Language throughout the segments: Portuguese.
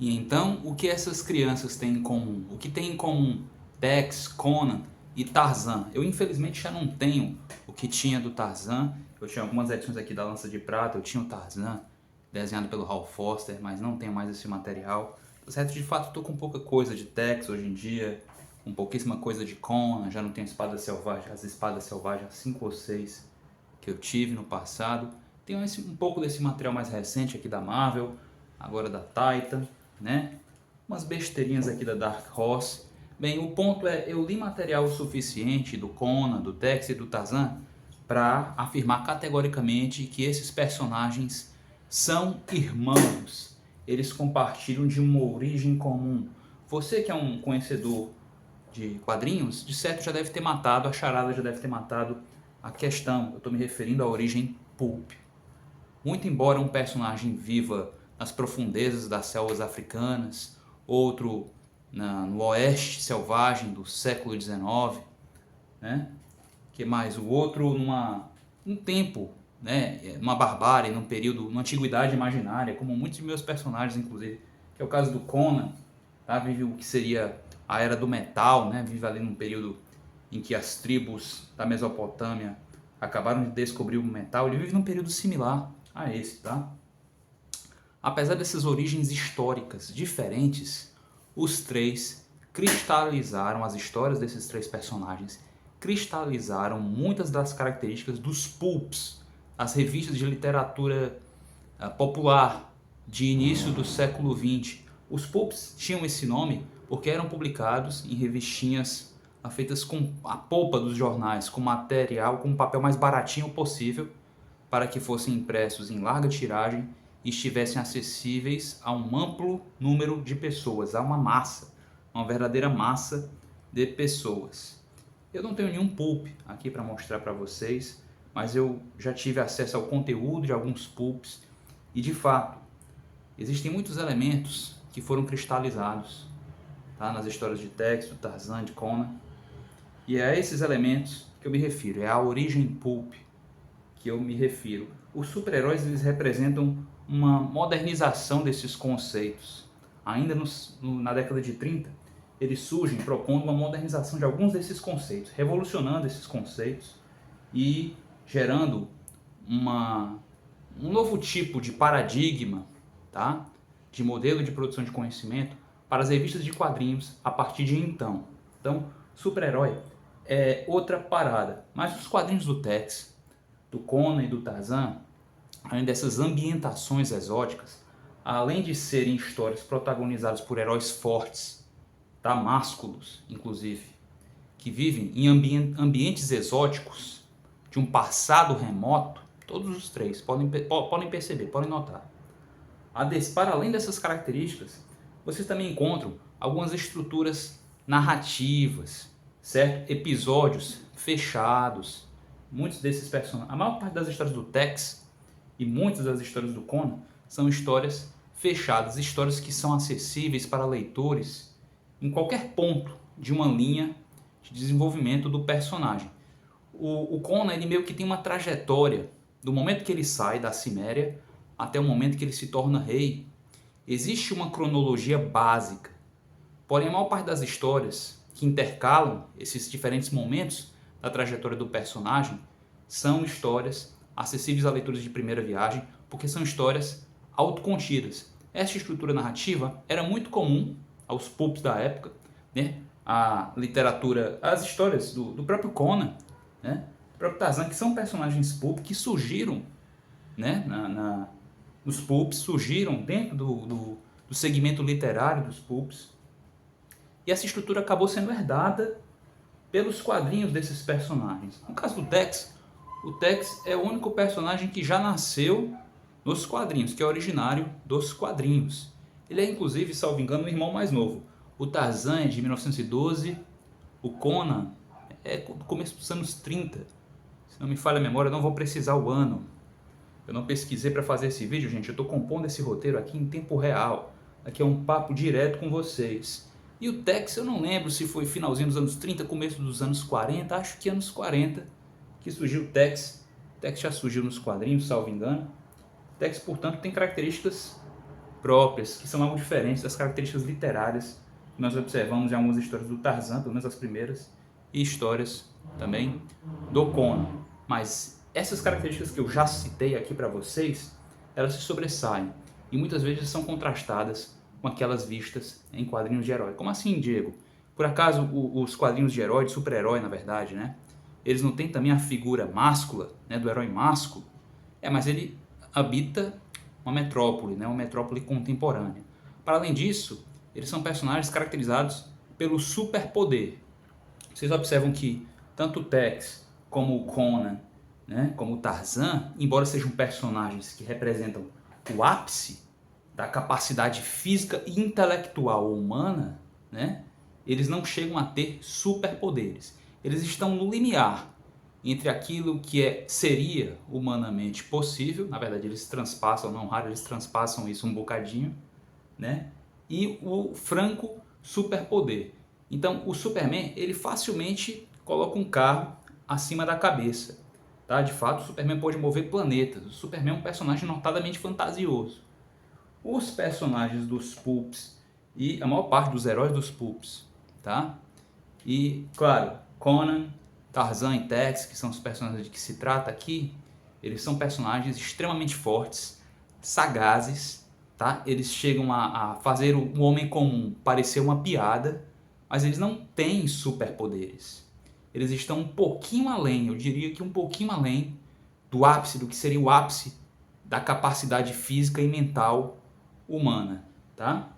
E então, o que essas crianças têm em comum? O que tem em comum Tex, Conan e Tarzan? Eu infelizmente já não tenho o que tinha do Tarzan. Eu tinha algumas edições aqui da Lança de Prata, eu tinha o Tarzan, desenhado pelo Hal Foster, mas não tenho mais esse material. Certo, de fato, estou com pouca coisa de Tex hoje em dia, com pouquíssima coisa de Conan, já não tenho espadas selvagens, as espadas selvagens 5 ou 6 que eu tive no passado. Tenho um pouco desse material mais recente aqui da Marvel, agora da Titan, né? Umas besteirinhas aqui da Dark Horse. Bem, o ponto é, eu li material suficiente do Conan, do Tex e do Tarzan para afirmar categoricamente que esses personagens são irmãos. Eles compartilham de uma origem comum. Você que é um conhecedor de quadrinhos, de certo já deve ter matado, a charada já deve ter matado a questão. Eu estou me referindo à origem pulp. Muito embora um personagem viva nas profundezas das selvas africanas, outro no oeste selvagem do século XIX, né? Que mais? O outro num tempo, né? Numa barbárie, num período, numa antiguidade imaginária, como muitos de meus personagens, inclusive, que é o caso do Conan, tá? Vive o que seria a era do metal, né? Vive ali num período em que as tribos da Mesopotâmia acabaram de descobrir o metal. Ele vive num período similar a esse, tá? Apesar dessas origens históricas diferentes, os três cristalizaram, as histórias desses três personagens cristalizaram muitas das características dos pulps, as revistas de literatura popular de início do século XX. Os pulps tinham esse nome porque eram publicados em revistinhas feitas com a polpa dos jornais, com material, com o papel mais baratinho possível, para que fossem impressos em larga tiragem e estivessem acessíveis a um amplo número de pessoas, a uma massa, uma verdadeira massa de pessoas. Eu não tenho nenhum pulp aqui para mostrar para vocês, mas eu já tive acesso ao conteúdo de alguns pulps e, de fato, existem muitos elementos que foram cristalizados, tá, nas histórias de Tex, do Tarzan, de Conan, e é a esses elementos que eu me refiro, é a origem pulp que eu me refiro. Os super-heróis, eles representam uma modernização desses conceitos. Ainda na década de 30, eles surgem propondo uma modernização de alguns desses conceitos, revolucionando esses conceitos e gerando um novo tipo de paradigma, tá? De modelo de produção de conhecimento para as revistas de quadrinhos a partir de então. Então, super-herói é outra parada. Mas os quadrinhos do Tex, do Conan e do Tarzan, além dessas ambientações exóticas, além de serem histórias protagonizadas por heróis fortes, tá? Másculos, inclusive, que vivem em ambientes exóticos, de um passado remoto, todos os três podem perceber, podem notar. Para além dessas características, vocês também encontram algumas estruturas narrativas, certo? Episódios fechados. Muitos desses personagens, a maior parte das histórias do Tex e muitas das histórias do Conan são histórias fechadas, histórias que são acessíveis para leitores em qualquer ponto de uma linha de desenvolvimento do personagem. O Conan, ele meio que tem uma trajetória do momento que ele sai da Ciméria até o momento que ele se torna rei. Existe uma cronologia básica, porém a maior parte das histórias que intercalam esses diferentes momentos da trajetória do personagem são histórias acessíveis a leitores de primeira viagem, porque são histórias autocontidas. Essa estrutura narrativa era muito comum aos pulps da época, né? A literatura, as histórias do próprio Conan, né? Do próprio Tarzan, que são personagens pulp que surgiram, né? Os pulps, surgiram dentro do segmento literário dos pulps. E essa estrutura acabou sendo herdada pelos quadrinhos desses personagens. No caso do Tex, o Tex é o único personagem que já nasceu nos quadrinhos, que é originário dos quadrinhos. Ele é, inclusive, salvo engano, o irmão mais novo. O Tarzan é de 1912, o Conan é do começo dos anos 30. Se não me falha a memória, eu não vou precisar o ano. Eu não pesquisei para fazer esse vídeo, gente. Eu estou compondo esse roteiro aqui em tempo real. Aqui é um papo direto com vocês. E o Tex, eu não lembro se foi finalzinho dos anos 30, começo dos anos 40. Acho que anos 40 que surgiu o Tex. O Tex já surgiu nos quadrinhos, salvo engano. O Tex, portanto, tem características próprias, que são algo diferentes das características literárias que nós observamos em algumas histórias do Tarzan, pelo menos as primeiras, e histórias também do Conan. Mas essas características que eu já citei aqui para vocês, elas se sobressaem e muitas vezes são contrastadas com aquelas vistas em quadrinhos de herói. Como assim, Diego? Por acaso os quadrinhos de herói, de super-herói na verdade, né? Eles não têm também a figura máscula, né, do herói másculo? Mas ele habita uma metrópole, né, uma metrópole contemporânea. Para além disso, eles são personagens caracterizados pelo superpoder. Vocês observam que tanto o Tex como o Conan, né, como o Tarzan, embora sejam personagens que representam o ápice da capacidade física e intelectual humana, né, eles não chegam a ter superpoderes. Eles estão no limiar entre aquilo que seria humanamente possível, na verdade eles transpassam, não raro, eles transpassam isso um bocadinho, né? E o franco superpoder. Então o Superman, ele facilmente coloca um carro acima da cabeça, tá? De fato, o Superman pode mover planetas. O Superman é um personagem notadamente fantasioso. Os personagens dos pulps e a maior parte dos heróis dos pulps, tá? E, claro, Conan, Tarzan e Tex, que são os personagens de que se trata aqui, eles são personagens extremamente fortes, sagazes, tá? Eles chegam a fazer o homem comum parecer uma piada, mas eles não têm superpoderes. Eles estão um pouquinho além, eu diria que um pouquinho além do ápice, do que seria o ápice da capacidade física e mental humana, tá?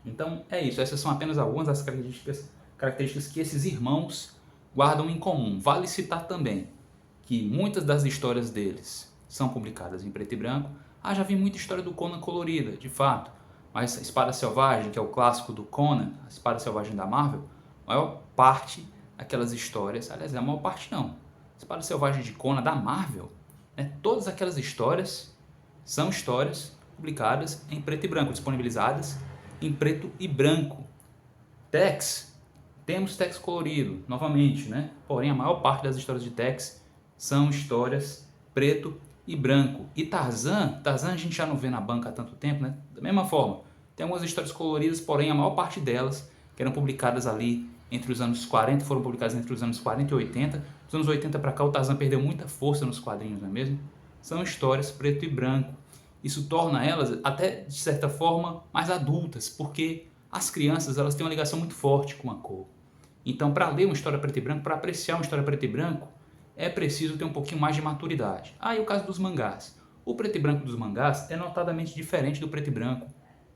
Então é isso, essas são apenas algumas das características que esses irmãos guardam em comum. Vale citar também que muitas das histórias deles são publicadas em preto e branco. Já vi muita história do Conan colorida, de fato, mas a Espada Selvagem, que é o clássico do Conan, a Espada Selvagem da Marvel, a maior parte daquelas histórias, aliás, a maior parte não, a Espada Selvagem de Conan da Marvel, né, todas aquelas histórias são histórias publicadas em preto e branco, disponibilizadas em preto e branco. Tex, temos Tex colorido, novamente, né? Porém, a maior parte das histórias de Tex são histórias preto e branco. E Tarzan a gente já não vê na banca há tanto tempo, né? Da mesma forma, tem algumas histórias coloridas, porém a maior parte delas, que eram publicadas ali entre os anos 40, foram publicadas entre os anos 40 e 80. Dos anos 80 para cá, o Tarzan perdeu muita força nos quadrinhos, não é mesmo? São histórias preto e branco. Isso torna elas, até de certa forma, mais adultas, porque as crianças elas têm uma ligação muito forte com a cor. Então, para ler uma história preto e branco, para apreciar uma história preto e branco, é preciso ter um pouquinho mais de maturidade. E o caso dos mangás. O preto e branco dos mangás é notadamente diferente do preto e branco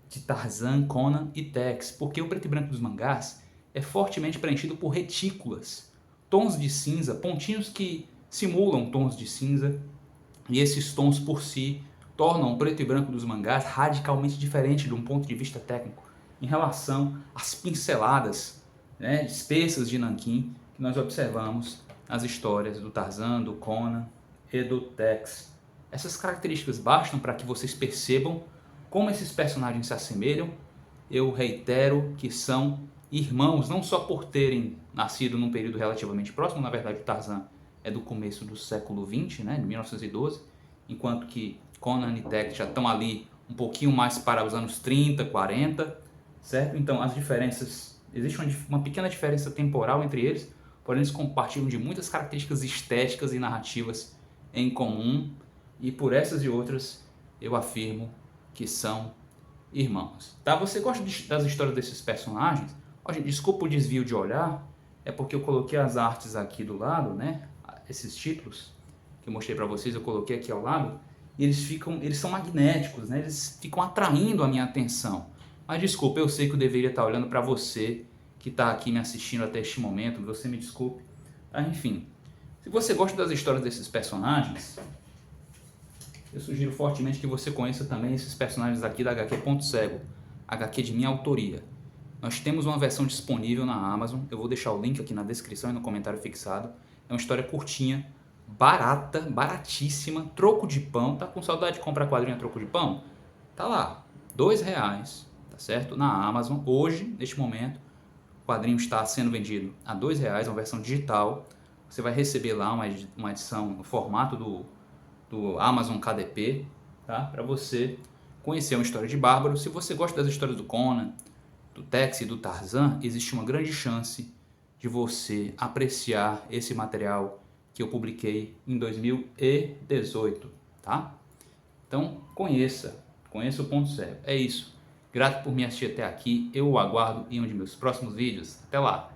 de Tarzan, Conan e Tex, porque o preto e branco dos mangás é fortemente preenchido por retículas, tons de cinza, pontinhos que simulam tons de cinza, e esses tons por si tornam o preto e branco dos mangás radicalmente diferente de um ponto de vista técnico em relação às pinceladas, né, espessas de nanquim que nós observamos nas histórias do Tarzan, do Conan e do Tex. Essas características bastam para que vocês percebam como esses personagens se assemelham. Eu reitero que são irmãos, não só por terem nascido num período relativamente próximo, na verdade o Tarzan é do começo do século XX, né, de 1912, enquanto que Conan e Tex já estão ali um pouquinho mais para os anos 30, 40, certo? Então as diferenças, existe uma pequena diferença temporal entre eles, porém eles compartilham de muitas características estéticas e narrativas em comum, e por essas e outras eu afirmo que são irmãos. Tá? Você gosta das histórias desses personagens? Gente, desculpa o desvio de olhar, é porque eu coloquei as artes aqui do lado, né? Esses títulos que eu mostrei para vocês, eu coloquei aqui ao lado, e eles são magnéticos, né? Eles ficam atraindo a minha atenção. Mas desculpa, eu sei que eu deveria estar olhando para você que está aqui me assistindo até este momento, você me desculpe. Enfim, se você gosta das histórias desses personagens, eu sugiro fortemente que você conheça também esses personagens aqui da HQ Ponto Cego, HQ de minha autoria. Nós temos uma versão disponível na Amazon, eu vou deixar o link aqui na descrição e no comentário fixado. É uma história curtinha, barata, baratíssima, troco de pão. Tá com saudade de comprar quadrinho a troco de pão? Tá lá, R$2, tá certo? Na Amazon, hoje, neste momento, o quadrinho está sendo vendido a R$2, uma versão digital. Você vai receber lá uma edição no formato do Amazon KDP, tá? Para você conhecer uma história de Bárbaro. Se você gosta das histórias do Conan, do Tex e do Tarzan, existe uma grande chance de você apreciar esse material que eu publiquei em 2018, tá? Então, conheça o Ponto Cego. É isso. Grato por me assistir até aqui. Eu o aguardo em um de meus próximos vídeos. Até lá!